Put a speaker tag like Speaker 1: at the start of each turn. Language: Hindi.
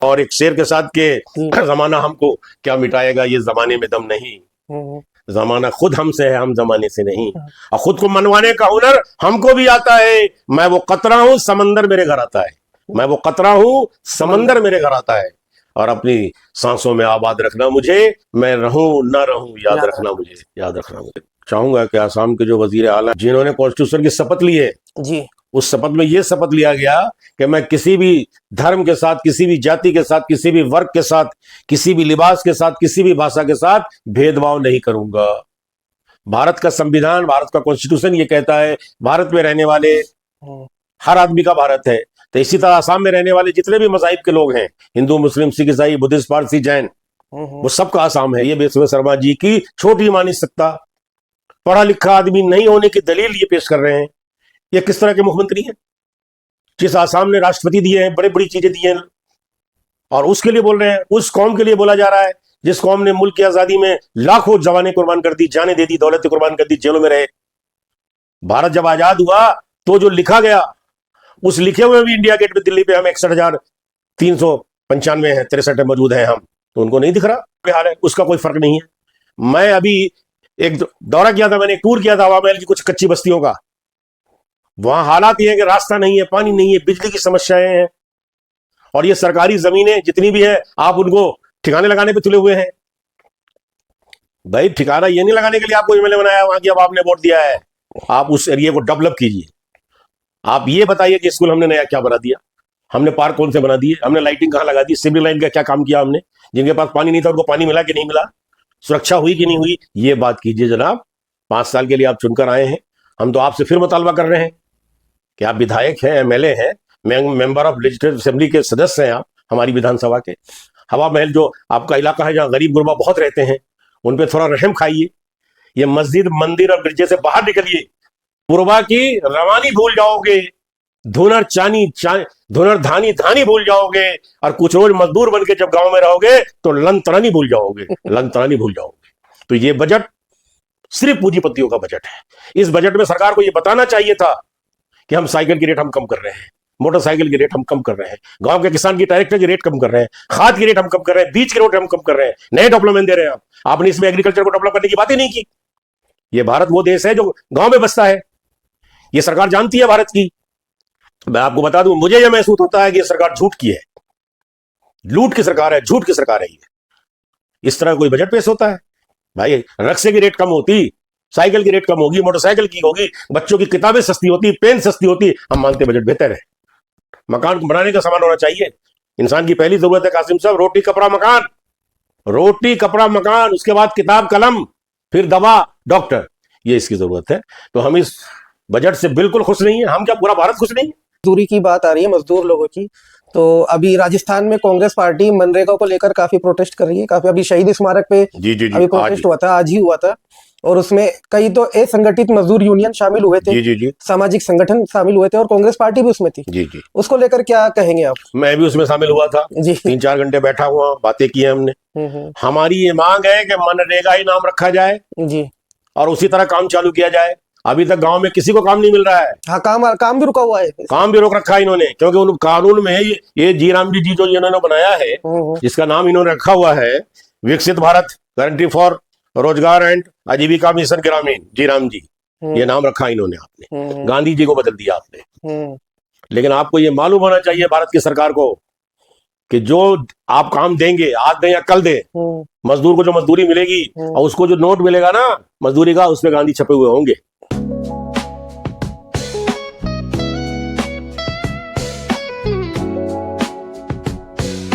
Speaker 1: और एक शेर के साथ के जमाना हमको क्या मिटाएगा, ये जमाने में दम नहीं, जमाना खुद हमसे है, हम जमाने से नहीं। और खुद को मनवाने का हुनर हमको भी आता है। मैं वो कतरा हूं, समंदर मेरे घर आता है। मैं वो कतरा हूं, समंदर मेरे घर आता है। और अपनी सांसों में आबाद रखना मुझे, मैं रहूं ना रहूं याद रखना मुझे, याद रखना मुझे। चाहूंगा कि आसाम के जो वजीर आला जिन्होंने कॉन्स्टिट्यूशन की शपथ ली है
Speaker 2: जी,
Speaker 1: उस शपथ में यह शपथ लिया गया कि मैं किसी भी धर्म के साथ, किसी भी जाति के साथ, किसी भी वर्ग के साथ, किसी भी लिबास के साथ, किसी भी भाषा के साथ भेदभाव नहीं करूंगा। भारत का संविधान, भारत का कॉन्स्टिट्यूशन ये कहता है भारत में रहने वाले हर आदमी का भारत है। तो इसी तरह आसाम में रहने वाले जितने भी मज़ाहिब के लोग हैं, हिंदू, मुस्लिम, सिख, ईसाई, बुद्धिस्ट, पारसी, जैन, वो सबका आसाम है। ये विश्व शर्मा जी की छोटी मानी सत्ता, पढ़ा लिखा आदमी नहीं होने की दलील ये पेश कर रहे हैं। ये किस तरह के मुख्यमंत्री हैं? जिस आसाम ने राष्ट्रपति दिए हैं, बड़ी बड़ी चीजें दी हैं, और उसके लिए बोल रहे हैं, उस कौम के लिए बोला जा रहा है जिस कौम ने मुल्क की आजादी में लाखों जवानें कुर्बान कर दी, जानें दे दी, दौलत कुर्बान कर दी, जेलों में रहे। भारत जब आजाद हुआ तो जो लिखा गया, उस लिखे हुए भी इंडिया गेट पे दिल्ली पे हम 61,395 हैं, 63 मौजूद हैं हम, तो उनको नहीं दिख रहा बिहार है, उसका कोई फर्क नहीं है। मैं अभी एक दौरा किया था, मैंने एक टूर किया था हवा महल की कुछ कच्ची बस्तियों का। वहां हालात ये है कि रास्ता नहीं है, पानी नहीं है, बिजली की समस्याएं हैं, और ये सरकारी जमीनें जितनी भी है आप उनको ठिकाने लगाने पे तुले हुए हैं। भाई ठिकाना ये नहीं लगाने के लिए आपको एमएलए बनाया, वहां की अब आपने वोट दिया है, आप उस एरिया को डेवलप कीजिए। आप ये बताइए कि स्कूल हमने नया क्या बना दिया, हमने पार्क कौन से बना दिए, हमने लाइटिंग कहाँ लगा दी, सिविल लाइन का क्या काम किया हमने, जिनके पास पानी नहीं था उनको पानी मिला कि नहीं मिला, सुरक्षा हुई कि नहीं हुई, ये बात कीजिए जनाब। 5 साल के लिए आप चुनकर आए हैं, हम तो आपसे फिर मुतालबा कर रहे हैं कि आप विधायक हैं, एमएलए हैं, मेंबर ऑफ लेजिस्लेटिव असेंबली के सदस्य हैं आप हमारी विधानसभा के। हवा महल जो आपका इलाका है जहाँ गरीब गुरबा बहुत रहते हैं, उन पर थोड़ा रहम खाइए। ये मस्जिद, मंदिर और गिरजे से बाहर निकलिए, पुरबा की रवानी भूल जाओगे, धुनर धानी धानी भूल जाओगे, और कुछ रोज मजदूर बन के जब गांव में रहोगे तो लंतरानी भूल जाओगे, लंतरानी भूल जाओगे। तो ये बजट सिर्फ पूंजीपतियों का बजट है। इस बजट में सरकार को ये बताना चाहिए था कि हम साइकिल की रेट हम कम कर रहे हैं, मोटरसाइकिल की रेट हम कम कर रहे हैं, गांव के किसान की ट्रैक्टर की रेट कम कर रहे हैं, खाद की रेट हम कम कर रहे हैं, बीज की रेट हम कम कर रहे हैं, नए डेवलपमेंट दे रहे हैं। आपने इसमें एग्रीकल्चर को डेवलप करने की बात ही नहीं की। ये भारत वो देश है जो गांव में बसता है, ये सरकार जानती है भारत की। मैं आपको बता दूं, मुझे यह महसूस होता है कि यह सरकार झूठ की है, लूट की सरकार है, झूठ की सरकार है ये। इस तरह कोई बजट पेश होता है? भाई रक्शे की रेट कम होती, साइकिल की रेट कम होगी, मोटरसाइकिल की होगी, बच्चों की किताबें सस्ती होती, पेन सस्ती होती, हम मानते बजट बेहतर है। मकान को बनाने का सामान होना चाहिए। इंसान की पहली जरूरत है कासिम साहब, रोटी कपड़ा मकान, रोटी कपड़ा मकान, उसके बाद किताब कलम, फिर दवा डॉक्टर, ये इसकी जरूरत है। तो हम इस बजट से बिल्कुल खुश नहीं है। हम क्या पूरा भारत खुश नहीं है?
Speaker 2: मजदूरी की बात आ रही है, मजदूर लोगों की, तो अभी राजस्थान में कांग्रेस पार्टी मनरेगा को लेकर काफी प्रोटेस्ट कर रही है। काफी अभी शहीद स्मारक पे
Speaker 1: जी जी जी,
Speaker 2: अभी प्रोटेस्ट हुआ था, आज ही हुआ था, और उसमें कई तो असंगठित मजदूर यूनियन शामिल हुए थे,
Speaker 1: जी जी जी,
Speaker 2: सामाजिक संगठन शामिल हुए थे, और कांग्रेस पार्टी भी उसमें थी।
Speaker 1: जी जी,
Speaker 2: उसको लेकर क्या कहेंगे आप?
Speaker 1: मैं भी उसमें शामिल हुआ था
Speaker 2: जी।
Speaker 1: 3-4 घंटे बैठा हुआ, बातें की हैं हमने। हमारी ये मांग है कि मनरेगा ही नाम रखा जाए
Speaker 2: जी,
Speaker 1: और उसी तरह काम चालू किया जाए। अभी तक गांव में किसी को काम नहीं मिल रहा है।
Speaker 2: हाँ, काम भी रुका हुआ है,
Speaker 1: काम भी रोक रखा है इन्होंने, क्योंकि उन कानून में ये जी राम जी जो इन्होंने बनाया है, जिसका नाम इन्होंने रखा हुआ है विकसित भारत गारंटी फॉर रोजगार एंड आजीविका मिशन ग्रामीण, जी राम जी, ये नाम रखा इन्होंने। आपने गांधी जी को बदल दिया आपने। लेकिन आपको ये मालूम होना चाहिए भारत की सरकार को कि जो आप काम देंगे, आज दें या कल दें, मजदूर को जो मजदूरी मिलेगी और उसको जो नोट मिलेगा ना मजदूरी का, उसमें गांधी छपे हुए होंगे।